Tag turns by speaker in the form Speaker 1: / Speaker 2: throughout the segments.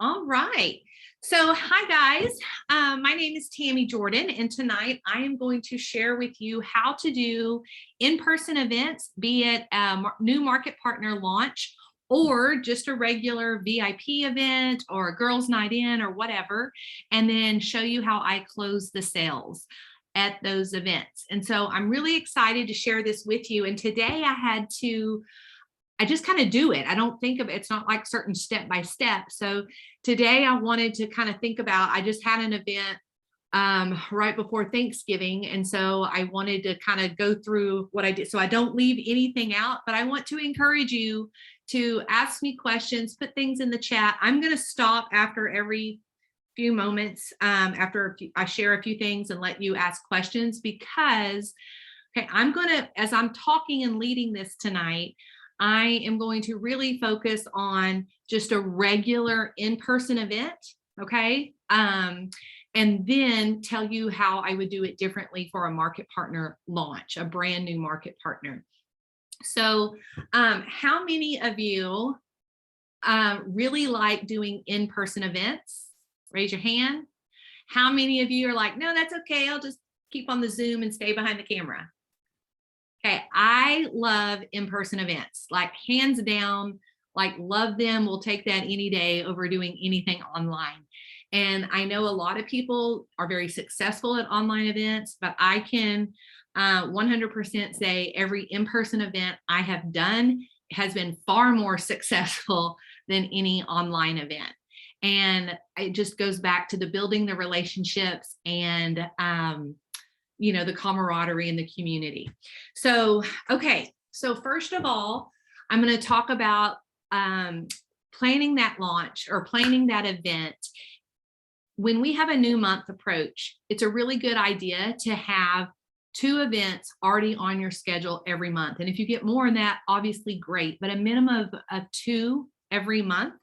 Speaker 1: All right. So, hi guys. My name is Tammy Jordan, and tonight I am going to share with you how to do in-person events, be it a new market partner launch or just a regular VIP event or a girls' night in or whatever, and then show you how I close the sales at those events. And so I'm really excited to share this with you. And today I just kind of do it. I don't think of it. It's not like certain step by step. So today I wanted to kind of think about, I just had an event right before Thanksgiving. And so I wanted to kind of go through what I did. So I don't leave anything out, but I want to encourage you to ask me questions, put things in the chat. I'm going to stop after every few moments after I share a few things and let you ask questions because, okay, as I'm talking and leading this tonight, I am going to really focus on just a regular in-person event, okay? And then tell you how I would do it differently for a market partner launch, a brand new market partner. So how many of you really like doing in-person events? Raise your hand. How many of you are like, no, that's okay, I'll just keep on the Zoom and stay behind the camera? Okay, I love in-person events, like hands down, like love them. We'll take that any day over doing anything online. And I know a lot of people are very successful at online events, but I can 100% say every in-person event I have done has been far more successful than any online event. And it just goes back to the building the relationships and the camaraderie in the community. So, okay. So first of all, I'm going to talk about planning that launch or planning that event. When we have a new month approach, it's a really good idea to have 2 events already on your schedule every month. And if you get more than that, obviously great, but a minimum of 2 every month.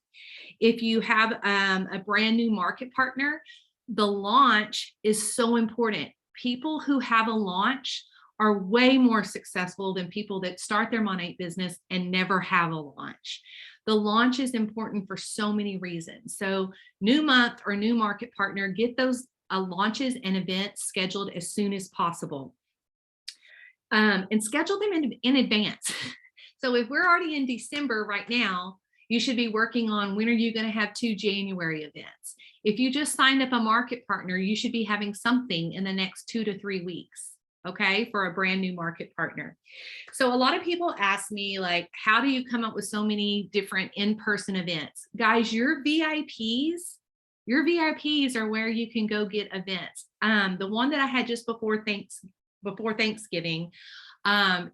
Speaker 1: If you have a brand new market partner, the launch is so important. People who have a launch are way more successful than people that start their Monate business and never have a launch. The launch is important for so many reasons. So new month or new market partner, get those launches and events scheduled as soon as possible. And schedule them in advance. So if we're already in December right now, you should be working on when are you going to have 2 January events. If you just signed up a market partner, you should be having something in the next 2 to 3 weeks, okay, for a brand new market partner. So a lot of people ask me, like, how do you come up with so many different in-person events? Guys, your VIPs are where you can go get events. The one that I had just before Thanksgiving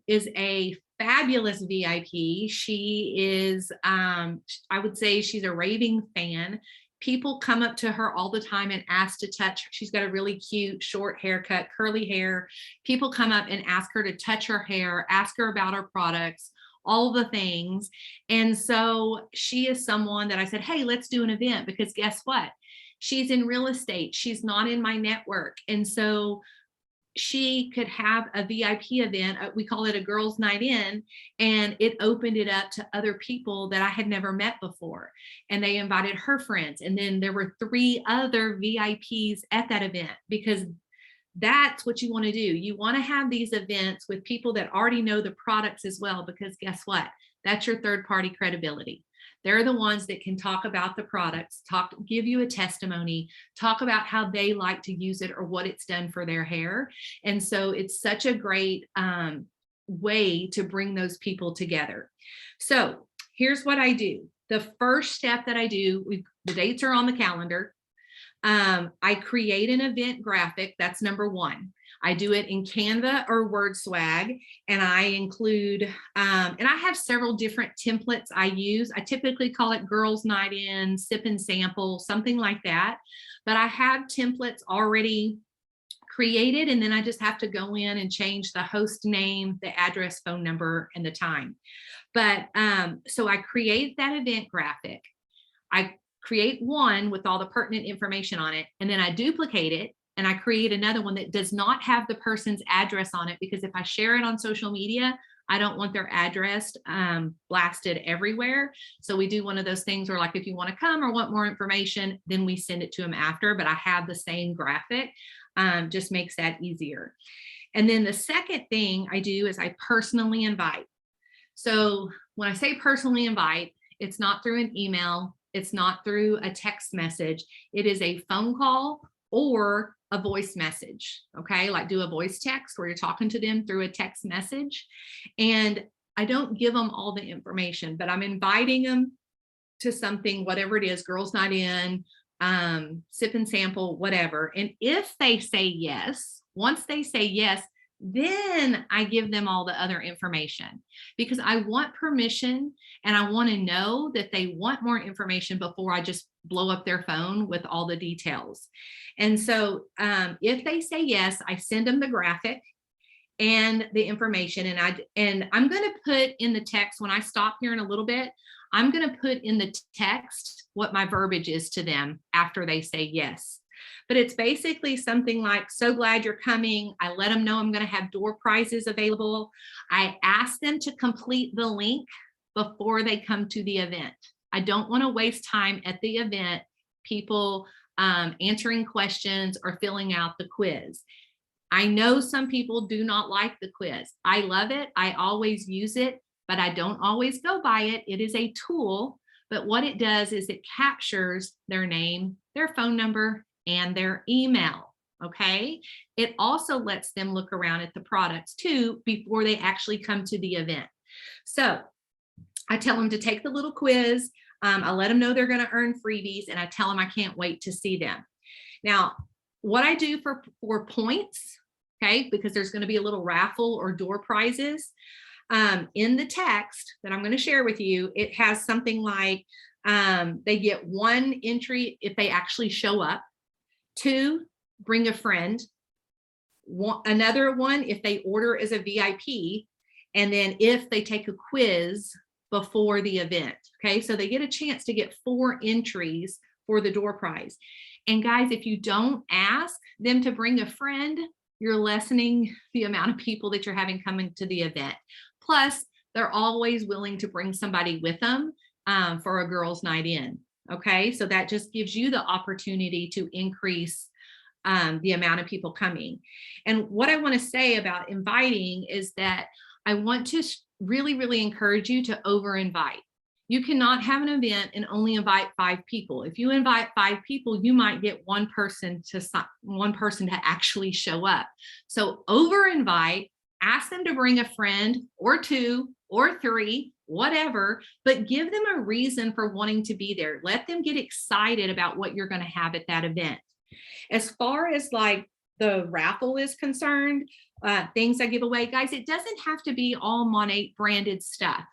Speaker 1: is a fabulous VIP. She is, I would say she's a raving fan. People come up to her all the time and ask to touch her. She's got a really cute short haircut, curly hair. People come up and ask her to touch her hair, ask her about her products, all the things. And so she is someone that I said, hey, let's do an event, because guess what? She's in real estate. She's not in my network. And so she could have a VIP event. We call it a girls' night in, and it opened it up to other people that I had never met before. And they invited her friends. And then there were 3 other VIPs at that event, because that's what you want to do. You want to have these events with people that already know the products as well, because guess what? That's your third-party credibility. They're the ones that can talk about the products, give you a testimony, talk about how they like to use it or what it's done for their hair. And so it's such a great way to bring those people together. So here's what I do. The first step that I do, the dates are on the calendar. I create an event graphic. That's number 1. I do it in Canva or WordSwag, and I include, and I have several different templates I use. I typically call it Girls Night In, Sip and Sample, something like that. But I have templates already created, and then I just have to go in and change the host name, the address, phone number, and the time. But so I create that event graphic. I create one with all the pertinent information on it, and then I duplicate it. And I create another one that does not have the person's address on it, because if I share it on social media, I don't want their address blasted everywhere. So we do one of those things where, like, if you want to come or want more information, then we send it to them after, but I have the same graphic. Just makes that easier. And then the second thing I do is I personally invite. So when I say personally invite, it's not through an email, it's not through a text message, it is a phone call or a voice message. Okay, like do a voice text where you're talking to them through a text message. And I don't give them all the information, but I'm inviting them to something, whatever it is, girls' night in, sip and sample, whatever. And if they say yes, once they say yes, then I give them all the other information, because I want permission and I want to know that they want more information before I just blow up their phone with all the details. And so if they say yes, I send them the graphic and the information. And I'm going to put in the text, when I stop here in a little bit, I'm going to put in the text what my verbiage is to them after they say yes. But it's basically something like, so glad you're coming. I let them know I'm going to have door prizes available. I ask them to complete the link before they come to the event. I don't want to waste time at the event, people answering questions or filling out the quiz. I know some people do not like the quiz. I love it. I always use it, but I don't always go by it. It is a tool, but what it does is it captures their name, their phone number, and their email. Okay. It also lets them look around at the products too before they actually come to the event. So I tell them to take the little quiz. I let them know they're going to earn freebies, and I tell them I can't wait to see them. Now, what I do for points, okay, because there's going to be a little raffle or door prizes in the text that I'm going to share with you. It has something like they get 1 entry if they actually show up. 2, bring a friend. Another one if they order as a VIP, and then if they take a quiz before the event. Okay, so they get a chance to get 4 entries for the door prize. And guys, if you don't ask them to bring a friend, you're lessening the amount of people that you're having coming to the event. Plus, they're always willing to bring somebody with them for a girls' night in. Okay, so that just gives you the opportunity to increase the amount of people coming. And what I want to say about inviting is that I want to really, really encourage you to over invite. You cannot have an event and only invite 5 people. If you invite 5 people, you might get one person to actually show up. So over invite, ask them to bring a friend or 2 or 3, whatever, but give them a reason for wanting to be there. Let them get excited about what you're going to have at that event. As far as like the raffle is concerned, things I give away, guys, it doesn't have to be all Monat branded stuff.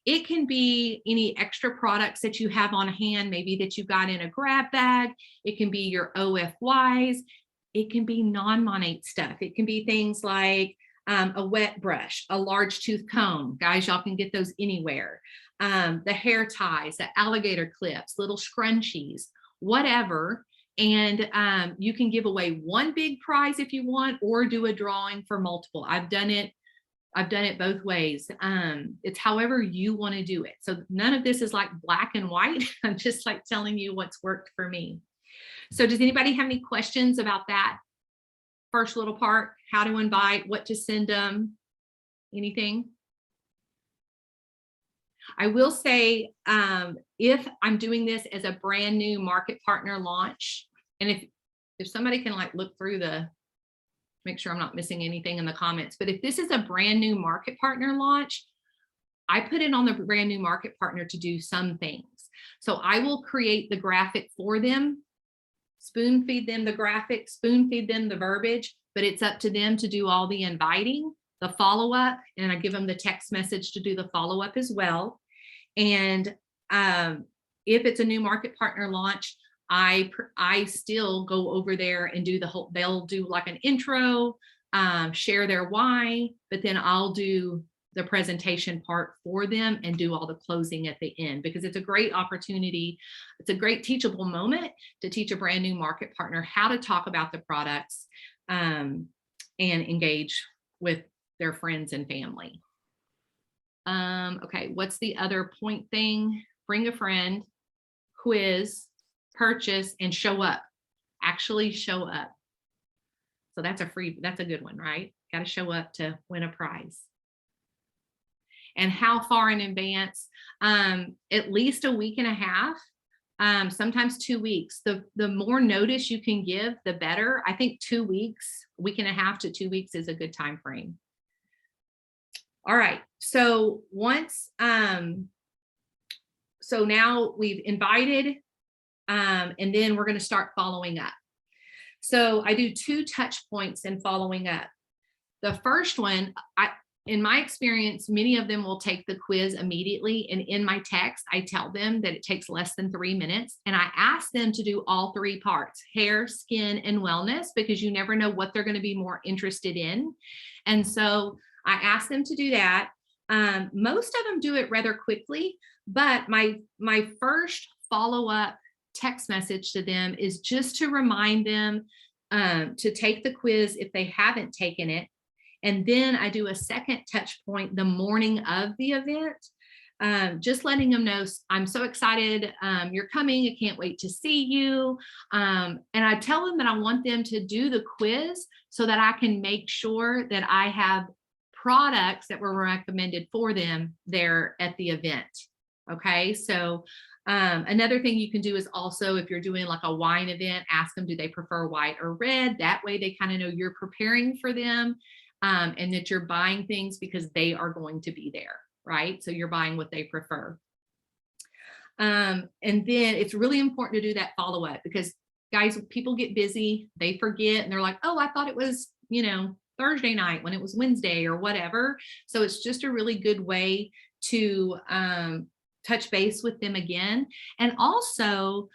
Speaker 1: It can be any extra products that you have on hand, maybe that you got in a grab bag. It can be your OFYs. It can be non-Monat stuff. It can be things like a wet brush, a large tooth comb. Guys, y'all can get those anywhere. The hair ties, the alligator clips, little scrunchies, whatever. And you can give away 1 big prize if you want, or do a drawing for multiple. I've done it both ways. It's however you want to do it. So none of this is like black and white. I'm just like telling you what's worked for me. So does anybody have any questions about that first little part? How to invite, what to send them, anything? I will say, if I'm doing this as a brand new market partner launch, and if somebody can like look through make sure I'm not missing anything in the comments, but if this is a brand new market partner launch, I put it on the brand new market partner to do some things. So I will create the graphic for them, spoon feed them the graphic, spoon feed them the verbiage, but it's up to them to do all the inviting, the follow-up, and I give them the text message to do the follow-up as well. And if it's a new market partner launch, I still go over there and do they'll do like an intro, share their why, but then I'll do the presentation part for them and do all the closing at the end, because it's a great opportunity. It's a great teachable moment to teach a brand new market partner how to talk about the products and engage with their friends and family. Okay, what's the other point thing? Bring a friend, quiz, purchase, and show up. Actually show up. So that's a good one, right? Got to show up to win a prize. And how far in advance? At least a week and a half, sometimes 2 weeks. The more notice you can give, the better. I think 2 weeks, a week and a half to 2 weeks is a good time frame. All right, so so now we've invited, and then we're going to start following up. So I do 2 touch points in following up. The first one, in my experience, many of them will take the quiz immediately. And in my text, I tell them that it takes less than 3 minutes. And I ask them to do all 3 parts, hair, skin, and wellness, because you never know what they're going to be more interested in. And so I ask them to do that. Most of them do it rather quickly, but my first follow-up text message to them is just to remind them to take the quiz if they haven't taken it. And then I do a second touch point the morning of the event, just letting them know, I'm so excited you're coming. I can't wait to see you. And I tell them that I want them to do the quiz so that I can make sure that I have products that were recommended for them there at the event. Okay, so another thing you can do is also, if you're doing like a wine event, ask them, do they prefer white or red? That way they kind of know you're preparing for them, and that you're buying things because they are going to be there, right? So you're buying what they prefer. And then it's really important to do that follow-up, because guys, people get busy, they forget, and they're like, oh, I thought it was, Thursday night when it was Wednesday or whatever. So it's just a really good way to touch base with them again. And also,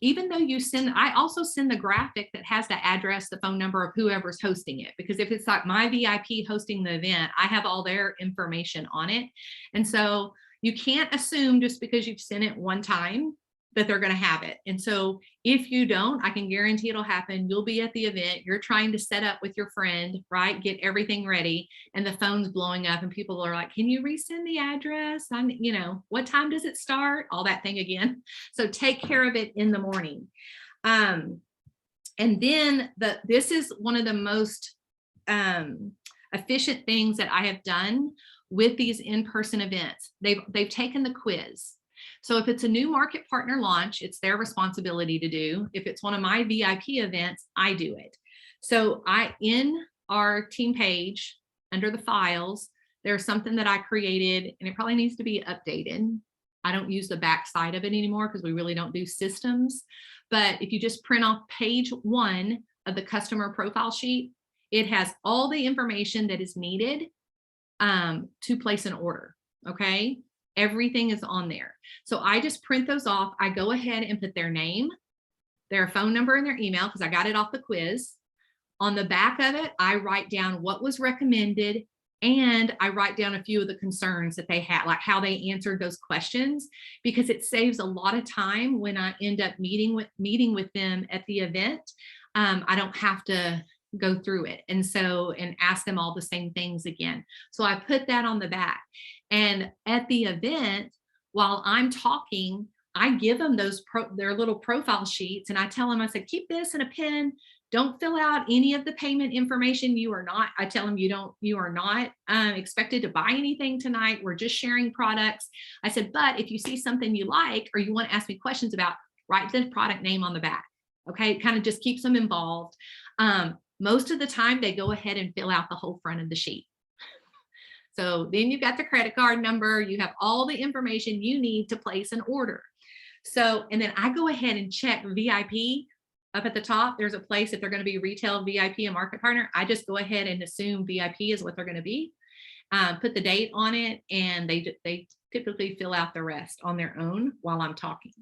Speaker 1: even though I also send the graphic that has the address, the phone number of whoever's hosting it, because if it's like my VIP hosting the event, I have all their information on it. And so you can't assume just because you've sent it one time that they're going to have it. And so if you don't, I can guarantee it'll happen. You'll be at the event, you're trying to set up with your friend, right? Get everything ready, and the phone's blowing up and people are like, can you resend the address? What time does it start? All that thing again. So take care of it in the morning. And then this is one of the most efficient things that I have done with these in-person events. They've taken the quiz. So if it's a new market partner launch, it's their responsibility to do. If it's one of my VIP events, I do it. So in our team page, under the files, there's something that I created, and it probably needs to be updated. I don't use the back side of it anymore because we really don't do systems. But if you just print off page 1 of the customer profile sheet, it has all the information that is needed to place an order, okay? Everything is on there. So I just print those off. I go ahead and put their name, their phone number, and their email, because I got it off the quiz. On the back of it, I write down what was recommended, and I write down a few of the concerns that they had, like how they answered those questions, because it saves a lot of time when I end up meeting with them at the event. I don't have to go through it and ask them all the same things again. So I put that on the back. And at the event, while I'm talking, I give them their little profile sheets, and I tell them, I said, keep this in a pen. Don't fill out any of the payment information. I tell them you are not expected to buy anything tonight. We're just sharing products. I said, but if you see something you like, or you want to ask me questions about, write the product name on the back. Okay, it kind of just keeps them involved. Most of the time they go ahead and fill out the whole front of the sheet. So then you've got the credit card number, you have all the information you need to place an order. So, and then I go ahead and check VIP up at the top. There's a place, if they're going to be retail VIP and market partner, I just go ahead and assume VIP is what they're going to be, put the date on it, and they typically fill out the rest on their own while I'm talking.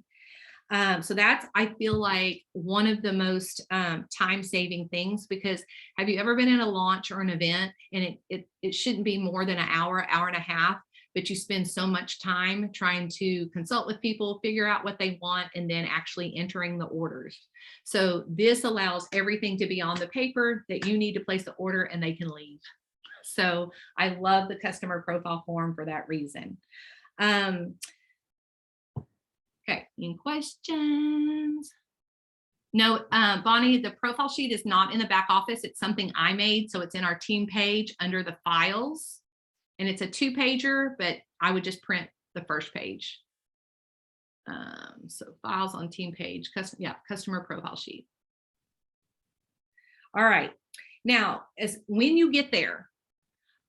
Speaker 1: So that's, I feel like, one of the most time-saving things, because have you ever been in a launch or an event and it shouldn't be more than an hour and a half, but you spend so much time trying to consult with people, figure out what they want, and then actually entering the orders. So this allows everything to be on the paper that you need to place the order, and they can leave. So I love the customer profile form for that reason. Okay, any questions? No, Bonnie, the profile sheet is not in the back office. It's something I made. So it's in our team page under the files. And it's a 2-pager, but I would just print the first page. So files on team page, customer profile sheet. All right. Now, when you get there,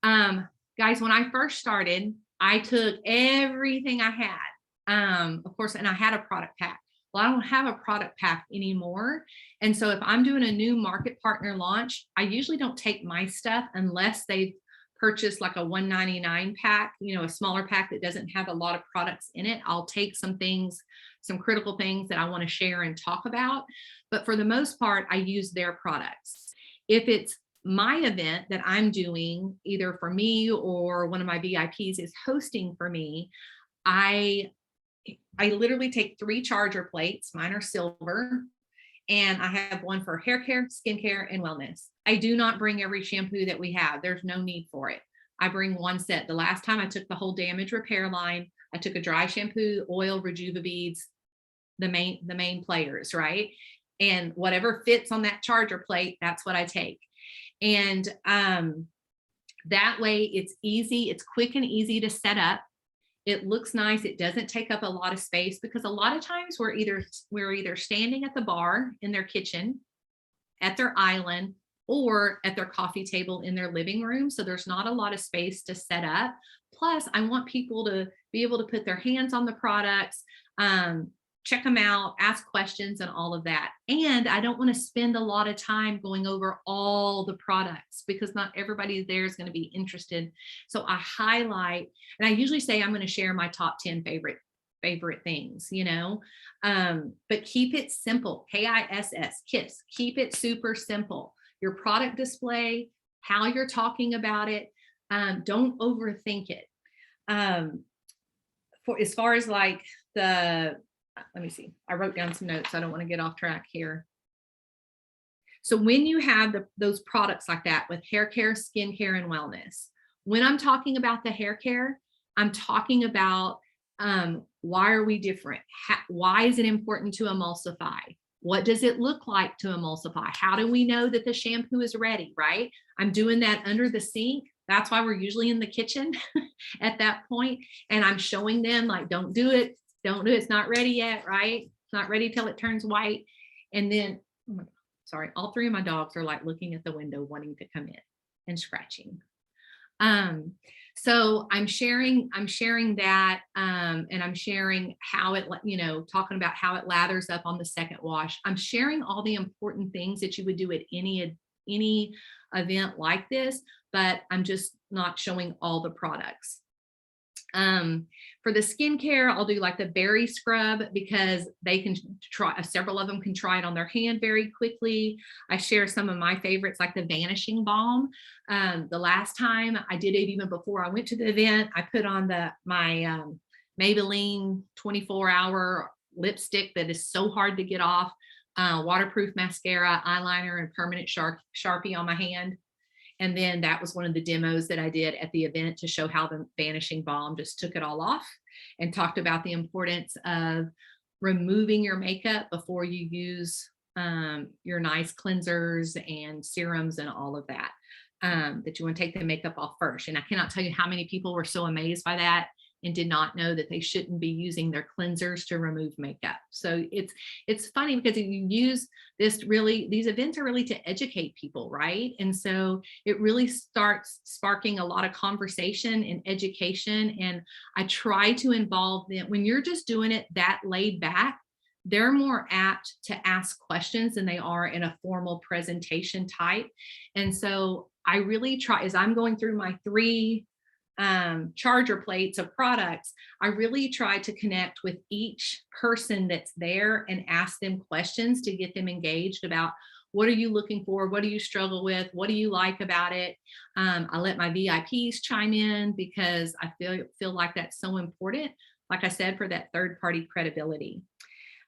Speaker 1: guys, when I first started, I took everything I had, of course, and I had a product pack. Well, I don't have a product pack anymore. And so if I'm doing a new market partner launch, I usually don't take my stuff unless they've purchased like a $1.99 pack, a smaller pack that doesn't have a lot of products in it. I'll take some things, some critical things that I want to share and talk about. But for the most part, I use their products. If it's my event that I'm doing, either for me or one of my VIPs is hosting for me, I literally take 3 charger plates. Mine are silver. And I have one for hair care, skincare, and wellness. I do not bring every shampoo that we have. There's no need for it. I bring one set. The last time I took the whole damage repair line, I took a dry shampoo, oil, Rejuva beads, the main players, right? And whatever fits on that charger plate, that's what I take. And that way it's easy, it's quick and easy to set up. It looks nice. It doesn't take up a lot of space because a lot of times we're either standing at the bar in their kitchen, at their island, or at their coffee table in their living room. So there's not a lot of space to set up. Plus, I want people to be able to put their hands on the products, check them out, ask questions and all of that. And I don't want to spend a lot of time going over all the products because not everybody there is going to be interested. So I highlight, and I usually say I'm going to share my top 10 favorite things, but keep it simple. KISS. Keep it super simple. Your product display, how you're talking about it. Don't overthink it. For as far as like let me see, I wrote down some notes. I don't want to get off track here. So when you have those products like that with hair care, skin care, and wellness, when I'm talking about the hair care, I'm talking about why are we different? Why is it important to emulsify? What does it look like to emulsify? How do we know that the shampoo is ready, right? I'm doing that under the sink. That's why we're usually in the kitchen at that point. And I'm showing them like, don't do it. Don't do it. It's not ready yet, right? It's not ready till it turns white. And then, sorry, all 3 of my dogs are like looking at the window wanting to come in and scratching. So I'm sharing that, and I'm sharing how it, talking about how it lathers up on the second wash. I'm sharing all the important things that you would do at any event like this, but I'm just not showing all the products. For the skincare, I'll do like the berry scrub because they can try, several of them can try it on their hand very quickly. I share some of my favorites like the vanishing balm. The last time I did it, even before I went to the event, I put on my Maybelline 24-hour lipstick that is so hard to get off, waterproof mascara, eyeliner, and permanent Sharpie on my hand. And then that was one of the demos that I did at the event to show how the vanishing balm just took it all off and talked about the importance of removing your makeup before you use your nice cleansers and serums and all of that, that you want to take the makeup off first. And I cannot tell you how many people were so amazed by that and did not know that they shouldn't be using their cleansers to remove makeup. So it's funny because you use this these events are really to educate people, right? And so it really starts sparking a lot of conversation and education. And I try to involve them. When you're just doing it that laid back, they're more apt to ask questions than they are in a formal presentation type. And so I really try, as I'm going through my 3 charger plates of products, I really try to connect with each person that's there and ask them questions to get them engaged about what are you looking for? What do you struggle with? What do you like about it? I let my VIPs chime in because I feel like that's so important. Like I said, for that third party credibility.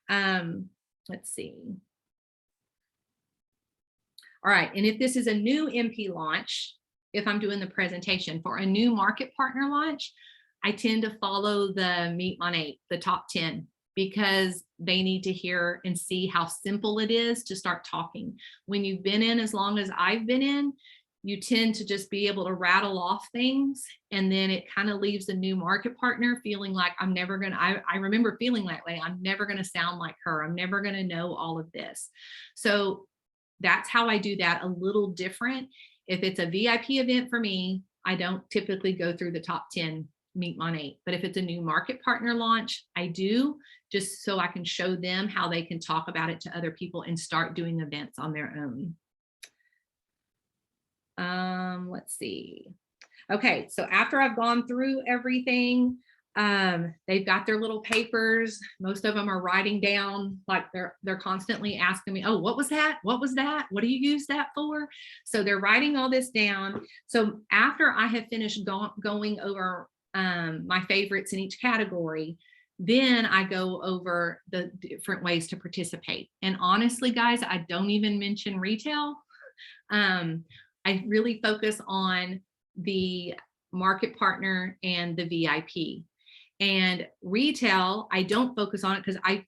Speaker 1: Let's see. All right. And if this is a new MP launch, if I'm doing the presentation. For a new market partner launch, I tend to follow the Meet on 8, the top 10, because they need to hear and see how simple it is to start talking. When you've been in as long as I've been in, you tend to just be able to rattle off things, and then it kind of leaves a new market partner feeling like I'm never going to, I remember feeling that way. I'm never going to sound like her. I'm never going to know all of this. So that's how I do that, a little different. If it's a VIP event for me, I don't typically go through the top 10 Meet on 8. But if it's a new market partner launch, I do, just so I can show them how they can talk about it to other people and start doing events on their own. Let's see. Okay, so after I've gone through everything, they've got their little papers. Most of them are writing down, like they're constantly asking me, oh, what was that? What was that? What do you use that for? So they're writing all this down. So after I have finished going over my favorites in each category, then I go over the different ways to participate. And honestly, guys, I don't even mention retail. I really focus on the market partner and the VIP. And retail, I don't focus on it because I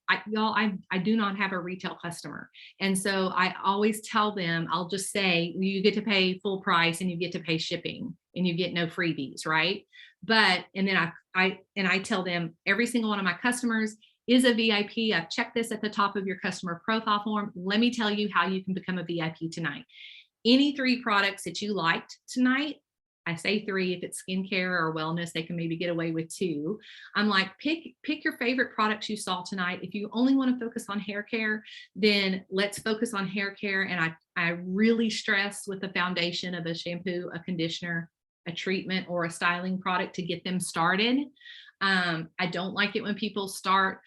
Speaker 1: do not have a retail customer. And so I always tell them, I'll just say, you get to pay full price and you get to pay shipping and you get no freebies, right? But, and then I tell them every single one of my customers is a VIP. I've checked this at the top of your customer profile form. Let me tell you how you can become a VIP tonight. Any 3 products that you liked tonight, I say 3, if it's skincare or wellness, they can maybe get away with 2. I'm like, pick your favorite products you saw tonight. If you only want to focus on hair care, then let's focus on hair care. And I really stress with the foundation of a shampoo, a conditioner, a treatment, or a styling product to get them started. I don't like it when people start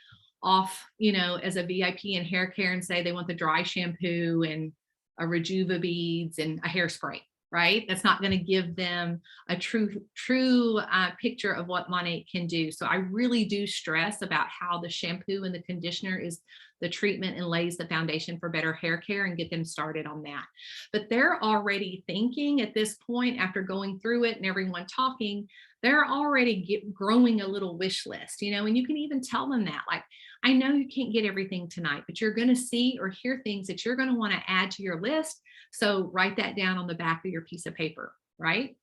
Speaker 1: off, as a VIP in hair care and say they want the dry shampoo and a Rejuva beads and a hairspray, right? That's not going to give them a true picture of what Monat can do. So I really do stress about how the shampoo and the conditioner is the treatment and lays the foundation for better hair care, and get them started on that. But they're already thinking at this point, after going through it and everyone talking, they're already growing a little wish list, and you can even tell them that, like, I know you can't get everything tonight, but you're going to see or hear things that you're going to want to add to your list. So write that down on the back of your piece of paper, right?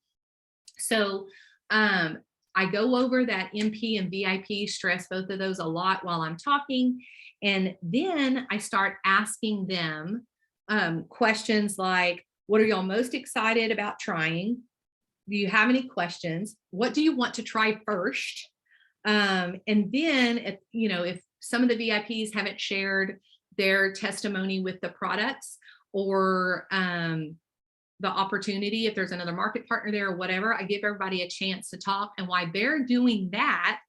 Speaker 1: So I go over that MP and VIP, stress both of those a lot while I'm talking. And then I start asking them questions like, what are y'all most excited about trying? Do you have any questions? What do you want to try first? And then, if some of the VIPs haven't shared their testimony with the products or the opportunity, if there's another market partner there or whatever, I give everybody a chance to talk. And while they're doing that,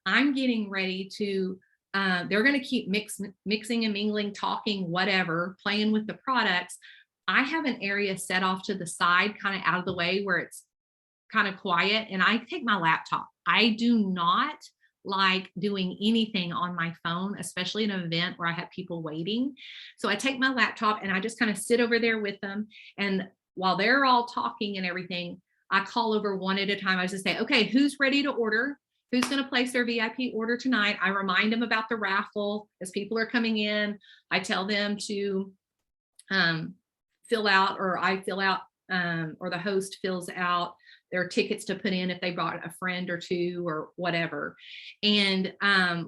Speaker 1: I'm getting ready to, they're going to keep mixing and mingling, talking, whatever, playing with the products. I have an area set off to the side, kind of out of the way, where it's kind of quiet, and I take my laptop. I do not like doing anything on my phone, especially in an event where I have people waiting. So I take my laptop and I just kind of sit over there with them. And while they're all talking and everything, I call over one at a time. I just say, okay, who's ready to order? Who's going to place their VIP order tonight? I remind them about the raffle as people are coming in. I tell them to fill out, or I fill out, or the host fills out their tickets to put in if they brought a friend or 2 or whatever. And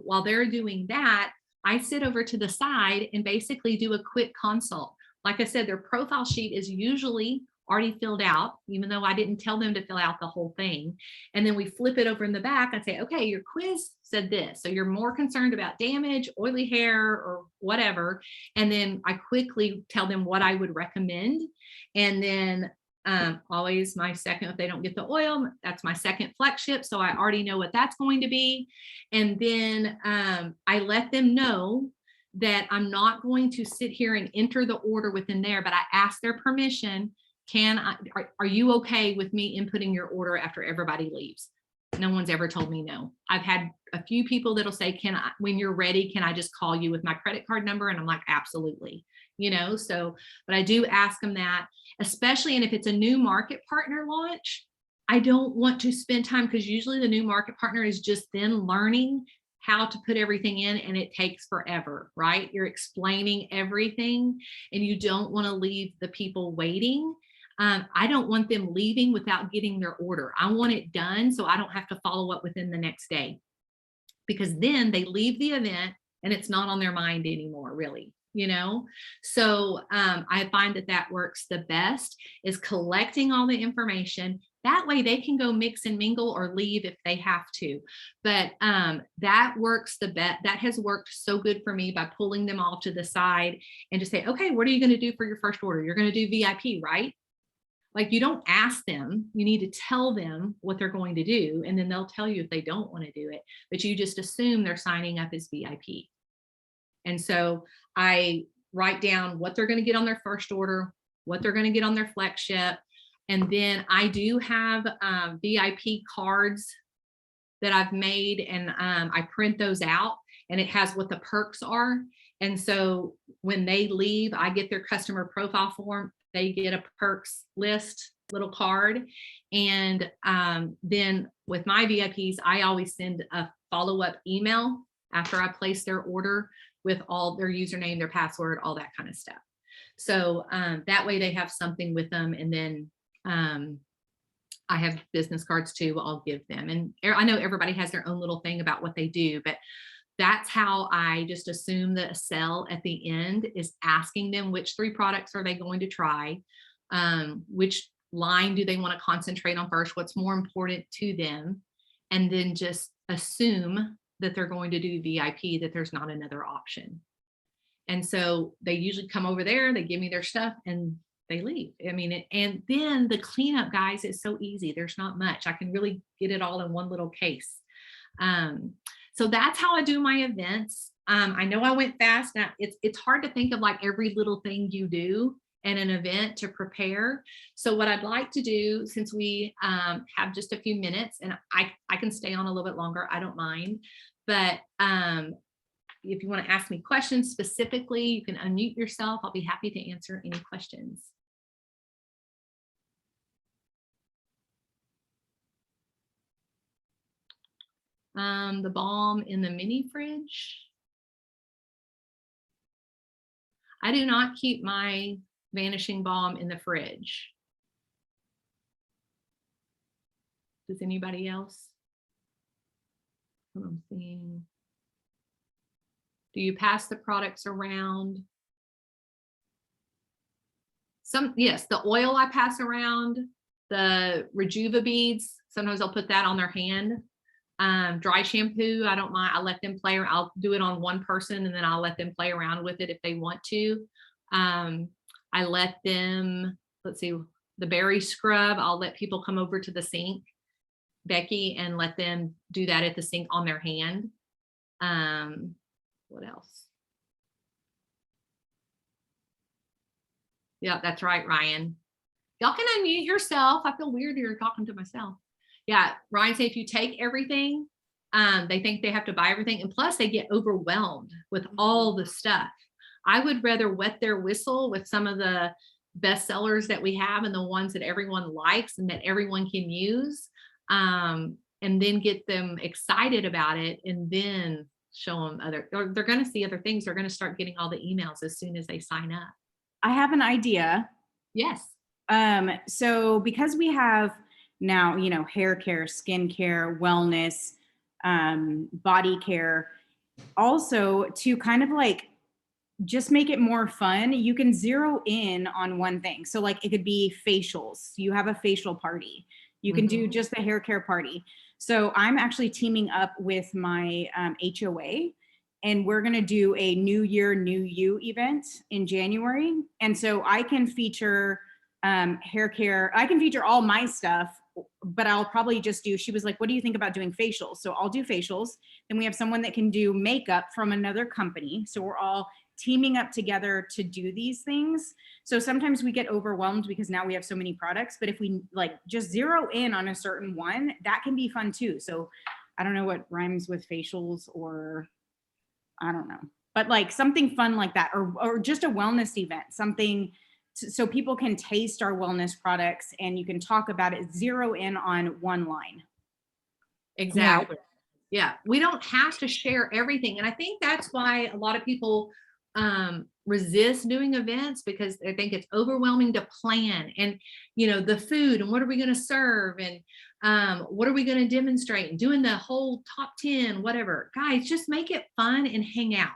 Speaker 1: while they're doing that, I sit over to the side and basically do a quick consult. Like I said, their profile sheet is usually already filled out, even though I didn't tell them to fill out the whole thing. And then we flip it over in the back and say, okay, your quiz said this. So you're more concerned about damage, oily hair, or whatever. And then I quickly tell them what I would recommend. And then always my second, if they don't get the oil, that's my second flagship. So I already know what that's going to be. And then I let them know that I'm not going to sit here and enter the order within there, but I ask their permission. Are you okay with me inputting your order after everybody leaves? No one's ever told me no. I've had a few people that'll say, when you're ready, can I just call you with my credit card number? And I'm like, absolutely. so, but I do ask them that, especially, and if it's a new market partner launch, I don't want to spend time, because usually the new market partner is just then learning how to put everything in, and it takes forever, right? You're explaining everything and you don't want to leave the people waiting. I don't want them leaving without getting their order. I want it done so I don't have to follow up within the next day, because then they leave the event and it's not on their mind anymore, really. So I find that works the best, is collecting all the information. That way they can go mix and mingle or leave if they have to. But that works the best. That has worked so good for me, by pulling them all to the side and just say, okay, what are you going to do for your first order? You're going to do VIP, right? Like, you don't ask them, you need to tell them what they're going to do, and then they'll tell you if they don't want to do it, but you just assume they're signing up as VIP. And so I write down what they're going to get on their first order, what they're going to get on their flex ship. And then I do have VIP cards that I've made, and I print those out, and it has what the perks are. And so when they leave, I get their customer profile form, they get a perks list, little card. And then with my VIPs, I always send a follow-up email after I place their order with all their username, their password, all that kind of stuff. So that way they have something with them. And then I have business cards too, I'll give them. And I know everybody has their own little thing about what they do, but that's how I just assume that a sell at the end is asking them which 3 products are they going to try, which line do they want to concentrate on first, what's more important to them, and then just assume that they're going to do VIP, that there's not another option. And so they usually come over there, they give me their stuff, and they leave. I mean, and then the cleanup, guys, is so easy. There's not much. I can really get it all in one little case. So that's how I do my events. I know I went fast. Now it's hard to think of like every little thing you do in an event to prepare. So what I'd like to do, since we have just a few minutes, and I can stay on a little bit longer, I don't mind. But if you want to ask me questions specifically, you can unmute yourself. I'll be happy to answer any questions. The balm in the mini fridge. I do not keep my vanishing balm in the fridge. Does anybody else? What I'm seeing. Do you pass the products around? Yes, the oil I pass around, the Rejuva beads, sometimes I'll put that on their hand. Dry shampoo, I don't mind. I let them play, or I'll do it on one person and then I'll let them play around with it if they want to. I let them, let's see, the berry scrub, I'll let people come over to the sink, Becky, and let them do that at the sink on their hand. What else? Yeah, that's right, Ryan. Y'all can unmute yourself. I feel weird here talking to myself. Yeah, Ryan said if you take everything, they think they have to buy everything. And plus they get overwhelmed with all the stuff. I would rather wet their whistle with some of the best sellers that we have and the ones that everyone likes and that everyone can use, and then get them excited about it, and then show them or they're going to see other things. They're going to start getting all the emails as soon as they sign up.
Speaker 2: I have an idea.
Speaker 1: Yes.
Speaker 2: So because we have now, hair care, skin care, wellness, body care, also to kind of like just make it more fun, you can zero in on one thing. So like it could be facials. You have a facial party. You can do just the hair care party. So I'm actually teaming up with my HOA, and we're going to do a New Year, New You event in January. And so I can feature hair care. I can feature all my stuff, but I'll probably just do, she was like, what do you think about doing facials? So I'll do facials. Then we have someone that can do makeup from another company. So we're all teaming up together to do these things. So sometimes we get overwhelmed because now we have so many products, but if we like just zero in on a certain one, that can be fun too. So I don't know what rhymes with facials, or I don't know. but like something fun like that, or just a wellness event, something so people can taste our wellness products and you can talk about it, zero in on one line.
Speaker 3: Now,
Speaker 1: Exactly. Yeah, we don't have to share everything. And I think that's why a lot of people resist doing events, because they think it's overwhelming to plan, and the food and what are we going to serve, and what are we going to demonstrate, and doing the whole top 10, whatever. Guys, just make it fun and hang out.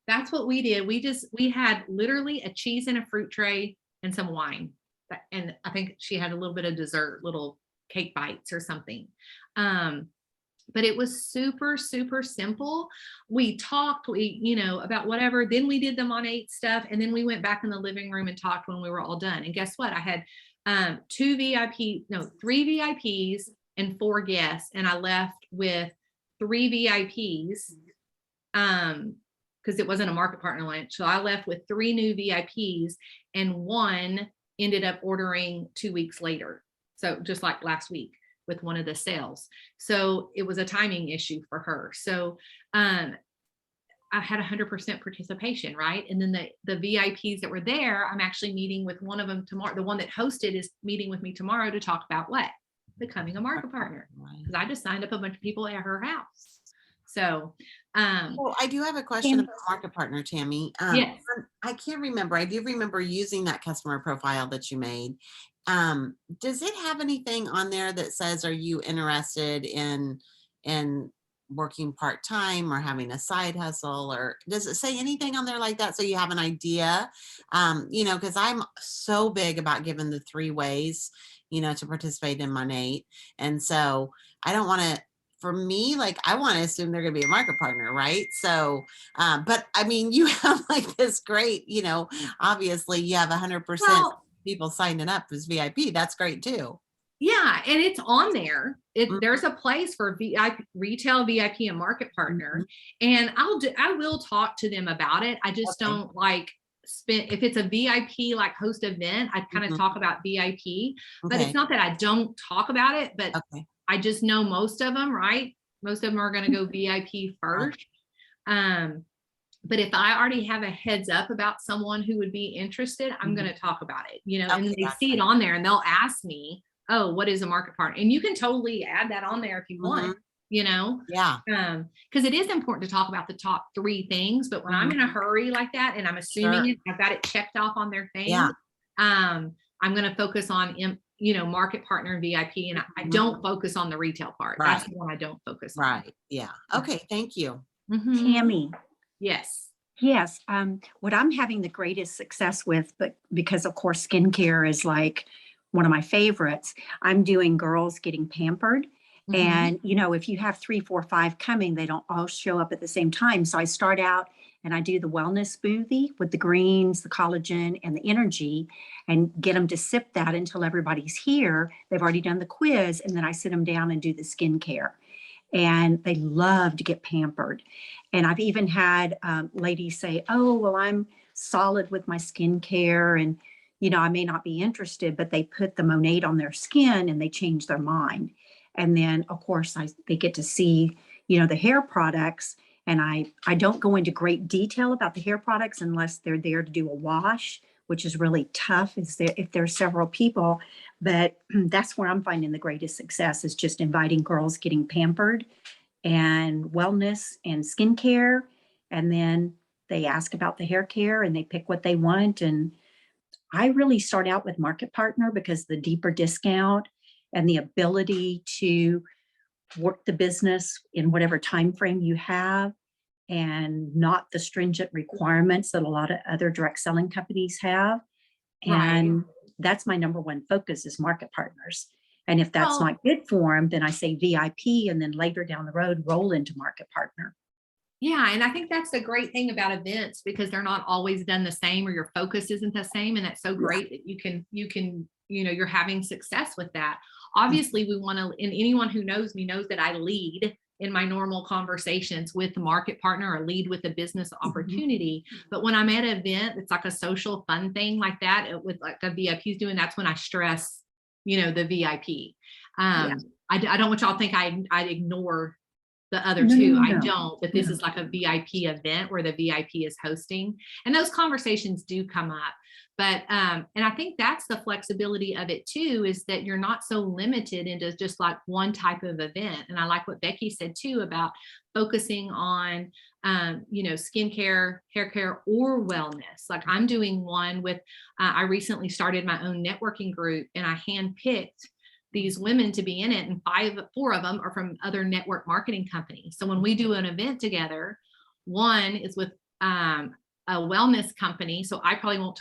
Speaker 1: That's what we did. We had literally a cheese and a fruit tray and some wine. And I think she had a little bit of dessert, little cake bites or something. But it was super, super simple. We talked, about whatever. Then we did the Monate stuff. And then we went back in the living room and talked when we were all done. And guess what? I had three VIPs and 4 guests. And I left with 3 VIPs because it wasn't a market partner lunch. So I left with 3 new VIPs, and 1 ended up ordering 2 weeks later. So just like last week with one of the sales. So it was a timing issue for her. So I had 100% participation, right? And then the VIPs that were there, I'm actually meeting with one of them tomorrow. The one that hosted is meeting with me tomorrow to talk about what? Becoming a market partner. Because I just signed up a bunch of people at her house. So
Speaker 3: well, I do have a question about market partner, Tammy.
Speaker 1: yes.
Speaker 3: I can't remember. I do remember using that customer profile that you made. Does it have anything on there that says, are you interested in working part-time or having a side hustle, or does it say anything on there like that so you have an idea? Because I'm so big about giving the 3 ways, to participate in Monate. And so I don't want to, for me, like, I want to assume they're going to be a market partner, right? So, but I mean, you have like this great, obviously you have 100%
Speaker 1: Well,
Speaker 3: people signing up as VIP. That's great too.
Speaker 1: yeah, and it's on there.
Speaker 3: Mhm.
Speaker 1: There's a place for VIP, retail VIP and market partner, and I will talk to them about it. I just
Speaker 3: Okay.
Speaker 1: don't like spend, if it's a VIP like host event, I kind of
Speaker 3: Mhm.
Speaker 1: talk about VIP, but it's
Speaker 3: Okay.
Speaker 1: not that I don't talk about it, but
Speaker 3: Okay.
Speaker 1: I just know most of them, right? Most of them are going to go VIP
Speaker 3: Right.
Speaker 1: first. But if I already have a heads up about someone who would be interested, I'm going to talk about it, and then
Speaker 3: Okay.
Speaker 1: they see it
Speaker 3: Gotcha.
Speaker 1: on there and they'll ask me, oh, what is a market partner? And you can totally add that on there if you want,
Speaker 3: Yeah.
Speaker 1: because it is important to talk about the top 3 things. But when I'm in a hurry like that and I'm assuming
Speaker 3: Sure.
Speaker 1: I've got it checked off on their thing,
Speaker 3: Yeah.
Speaker 1: I'm going to focus on, market partner and VIP, and I don't focus on the retail part. That's
Speaker 3: Right.
Speaker 1: the one I don't focus on.
Speaker 3: Right. Yeah. Okay. Thank you.
Speaker 1: Mhm.
Speaker 4: Tammy,
Speaker 1: Yes.
Speaker 4: yes, what I'm having the greatest success with, but because of course skincare is like one of my favorites, I'm doing girls getting pampered.
Speaker 1: Mhm.
Speaker 4: And if you have 3, 4, 5 coming, they don't all show up at the same time. So I start out and I do the wellness smoothie with the greens, the collagen, and the energy, and get them to sip that until everybody's here. They've already done the quiz, and then I sit them down and do the skincare, and they love to get pampered. And I've even had ladies say, oh, well, I'm solid with my skincare, and I may not be interested, but they put the Monate on their skin and they change their mind. And then of course they get to see, the hair products. And I don't go into great detail about the hair products unless they're there to do a wash, which is really tough if there's several people. But that's where I'm finding the greatest success, is just inviting girls getting pampered and wellness and skincare. And then they ask about the hair care and they pick what they want. And I really start out with market partner because the deeper discount and the ability to work the business in whatever time frame you have, and not the stringent requirements that a lot of other direct selling companies have.
Speaker 1: Right.
Speaker 4: And that's my number one focus, is market partners. And if that's
Speaker 1: Well,
Speaker 4: not good for them, then I say VIP, and then later down the road, roll into market partner.
Speaker 1: yeah, and I think that's the great thing about events, because they're not always done the same, or your focus isn't the same, and that's so great that you're having success with that. Obviously, we want to, and anyone who knows me knows that I lead in my normal conversations with the market partner, or lead with a business opportunity. But when I'm at an event, it's like a social fun thing like that, with like the VIPs doing, that's when I stress, the VIP.
Speaker 4: Yeah.
Speaker 1: I don't want y'all to think I ignore The other
Speaker 4: No, no,
Speaker 1: two,
Speaker 4: no,
Speaker 1: I
Speaker 4: no.
Speaker 1: don't, but this
Speaker 4: No.
Speaker 1: is like a VIP event where the VIP is hosting, and those conversations do come up. But and I think that's the flexibility of it too, is that you're not so limited into just like one type of event. And I like what Becky said too about focusing on skincare, hair care, or wellness. Like I'm doing one with I recently started my own networking group, and I handpicked these women to be in it, and 4 of them are from other network marketing companies. So when we do an event together, one is with a wellness company. So I won't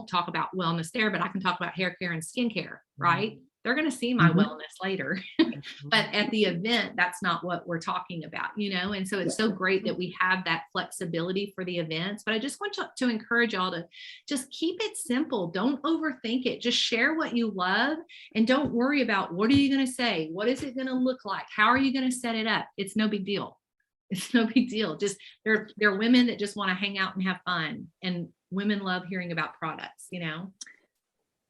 Speaker 1: talk about wellness there, but I can talk about hair care and skincare, right? They're going to see my wellness later, but at the event, that's not what we're talking about, And so it's so great that we have that flexibility for the events. But I just want to encourage y'all to just keep it simple. Don't overthink it. Just share what you love, and don't worry about what are you going to say? What is it going to look like? How are you going to set it up? It's no big deal. It's no big deal. Just they're women that just want to hang out and have fun, and women love hearing about products,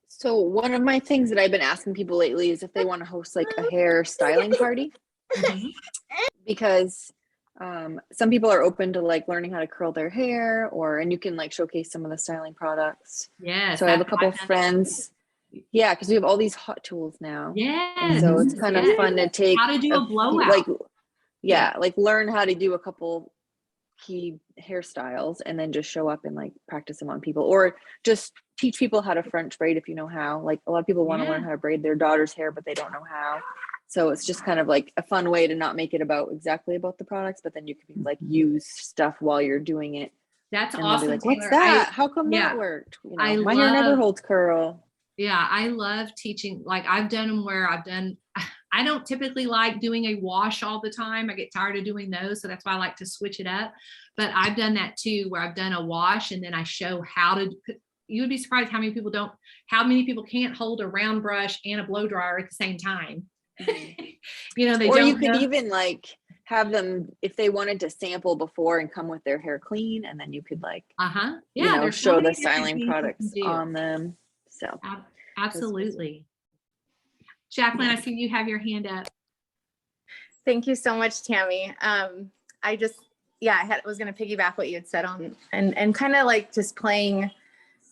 Speaker 5: So one of my things that I've been asking people lately is if they want to host like a hair styling party, because some people are open to like learning how to curl their hair, and you can like showcase some of the styling products.
Speaker 1: Yes.
Speaker 5: So I have a couple of friends. Yeah, because we have all these hot tools now.
Speaker 1: Yes.
Speaker 5: And so it's kind of fun to take
Speaker 1: how to do a blowout.
Speaker 5: Like learn how to do a couple key hairstyles and then just show up and like practice them on people, or just teach people how to French braid if you know how. Like a lot of people want to learn how to braid their daughter's hair, but they don't know how. So it's just kind of like a fun way to not make it exactly about the products, but then you can like use stuff while you're doing it.
Speaker 1: That's
Speaker 5: and
Speaker 1: awesome.
Speaker 5: Be like, what's that? How come that worked? My hair never holds curl.
Speaker 1: Yeah, I love teaching. Like I've done them where I don't typically like doing a wash all the time. I get tired of doing those. So that's why I like to switch it up. But I've done that too, where I've done a wash and then I show how to, you would be surprised how many people can't hold a round brush and a blow dryer at the same time.
Speaker 5: You could even like have them, if they wanted to sample before and come with their hair clean, and then you could like, show the styling products on them. So
Speaker 1: absolutely. Jacqueline, I see you have your hand up.
Speaker 6: Thank you so much, Tammy. I was going to piggyback what you had said on and kind of like just playing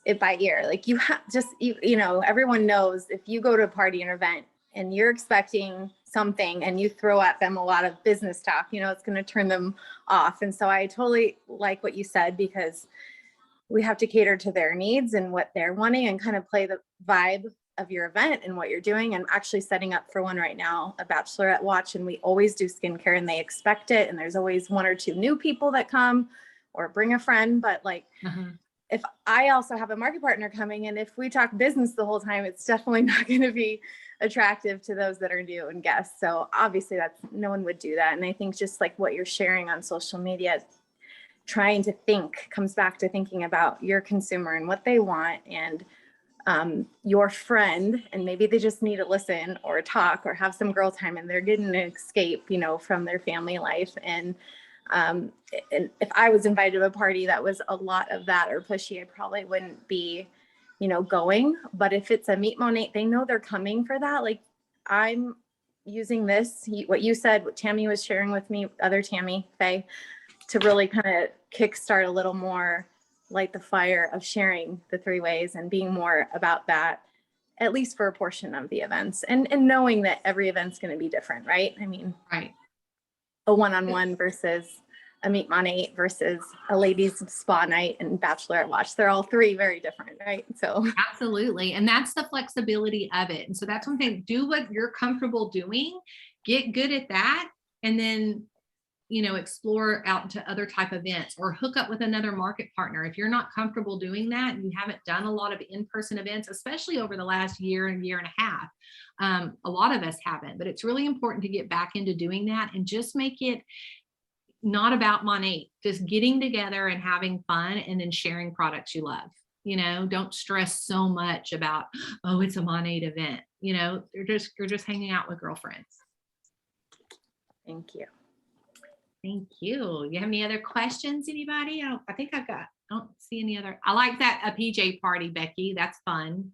Speaker 6: it by ear. Like you have everyone knows if you go to a party or event and you're expecting something and you throw at them a lot of business talk, it's going to turn them off. And so I totally like what you said, because we have to cater to their needs and what they're wanting and kind of play the vibe of your event and what you're doing. I'm actually setting up for one right now, a bachelorette watch, and we always do skincare and they expect it. And there's always 1 or 2 new people that come or bring a friend. But like, if I also have a market partner coming in, if we talk business the whole time, it's definitely not going to be attractive to those that are new and guests. So obviously no one would do that. And I think just like what you're sharing on social media, trying to comes back to thinking about your consumer and what they want, and your friend, and maybe they just need to listen or talk or have some girl time and they're getting an escape, from their family life. And if I was invited to a party that was a lot of that or pushy, I probably wouldn't be, going. But if it's a Meet Monate, they know they're coming for that. Like I'm using this, what you said, what Tammy was sharing with me, other Tammy, Faye, to really kind of kickstart a little more, light the fire of sharing the 3 ways and being more about that, at least for a portion of the events, and knowing that every event's going to be different, right? I mean,
Speaker 1: right.
Speaker 6: A one-on-one versus a Meet Monate versus a ladies spa night and bachelorette watch. They're all 3 very different, right? So
Speaker 1: absolutely. And that's the flexibility of it. And so that's one thing, do what you're comfortable doing, get good at that. And then explore out into other type events or hook up with another market partner. If you're not comfortable doing that and you haven't done a lot of in-person events, especially over the last year and a half, a lot of us haven't, but it's really important to get back into doing that and just make it not about Monate, just getting together and having fun and then sharing products you love. Don't stress so much about, oh, it's a Monate event. You're just hanging out with girlfriends.
Speaker 6: Thank you.
Speaker 1: Thank you. You have any other questions, anybody? I don't see any other. I like that, a PJ party, Becky. That's fun.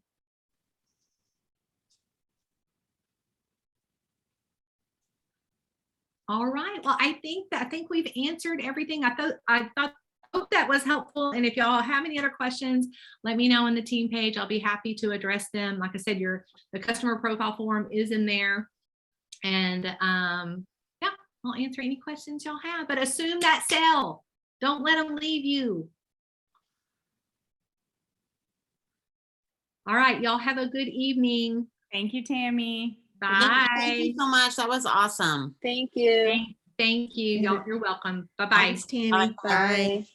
Speaker 1: All right. Well, I think we've answered everything. I hope that was helpful. And if y'all have any other questions, let me know on the team page. I'll be happy to address them. Like I said, the customer profile form is in there. And yeah, I'll answer any questions y'all have. But assume that sale. Don't let them leave you. All right, y'all have a good evening.
Speaker 2: Thank you, Tammy.
Speaker 1: Bye.
Speaker 3: Thank you so much. That was awesome.
Speaker 5: Thank you.
Speaker 1: Thank you. Y'all, you're welcome. Bye-bye.
Speaker 7: Thanks, Tammy.
Speaker 3: Bye.
Speaker 7: Bye.
Speaker 5: Bye.